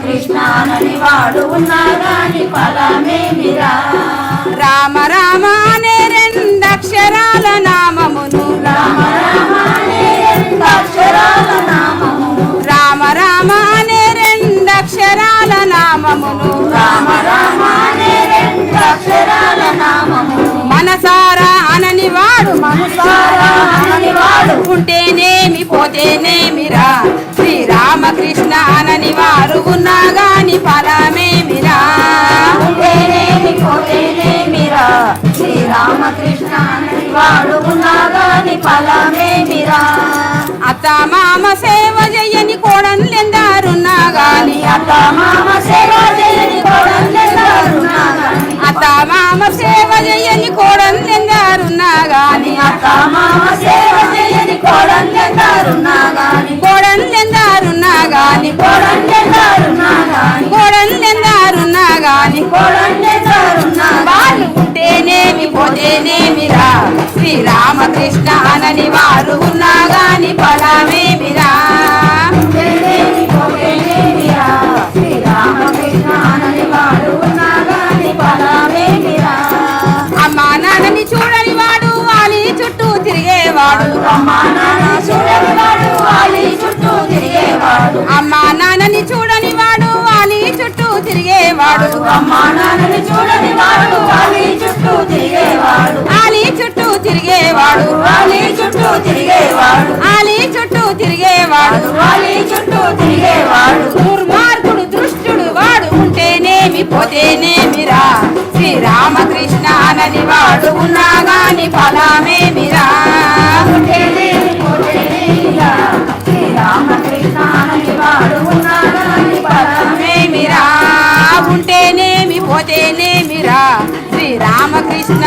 శ్రీరామకృష్ణ అని వాడు ఉన్నా గాని ఫలమేమిరా. రామ రామ అనే రెండక్షరాల నామమును రామ రామ అనే రెండక్షరాల నామమును రామ రామ అనే రెండక్షరాల నామమును రామ రామ అనే రెండక్షరాల నామమును మనసారా అనని వాడు మనసారా అనని వాడు ఉంటేనేమి పోతేనేమిరా. శ్రీరామకృష్ణ అనని వారు ఉన్నా గాని ఫలమేమిరా. ఉంటేనేమి పోతేనేమిరా. శ్రీరామకృష్ణ అని వాడు ఉన్నా గాని ఫలమేమిరా. అత్త మామ సేవ చెయ్యని కోడన్లెందారున్నా గాని అత్త మామ సేవ చేయని కోడన్లెందారున్నా గాని అత్త మామ సేవ చెయ్యని కోడన్లెందారున్నా గాని అత్త మామ సేవ చేయని కోడన్లెందారున్నా గాని కోడన్లెందారున్నా గాని కోడన్లెందారున్నా గాని కోడన్లెందారున్నా గాని కోడన్లెందారున్నా వాళ్ళు ఉంటేనేమి పోతేనేమిరా. శ్రీరామకృష్ణ అనని వారు ఉన్నా గాని ఫలమేమిరా. ఉంటేనేమి పోతేనేమిరా. శ్రీరామకృష్ణ అని వాడు ఉన్నా గాని ఫలమేమిరా. అమ్మా నాన్నని చూడని వాడు వాలి చుట్టూ తిరిగేవాడు అమ్మా నాన్న చూడని వాడు వాలి చుట్టూ తిరిగేవాడు అమ్మా నాన్నని చూడని వాడు వాలి చుట్టూ తిరిగేవాడు అమ్మా నాన్నని చూడని వాడు వాలి చుట్టూ తిరిగేవాడు ఆలి చుట్టూ తిరిగేవాడు వాలి చుట్టూ తిరిగేవాడు ఆలి చుట్టూ తిరిగేవాడు వాలి చుట్టూ తిరిగేవాడు దుర్మార్గుడు దృష్టుడు వాడు ఉంటేనేమి పోతేనేమిరా. శ్రీరామకృష్ణ అనని వాడు ఉన్నా గాని ఫలమేమిరా. ఉంటేనేమి పోతేనేమిరా. శ్రీరామకృష్ణ అని వాడు ఉన్నా గాని ఫలమేమిరా. ఉంటేనేమి పోతేనేమిరా. శ్రీరామకృష్ణ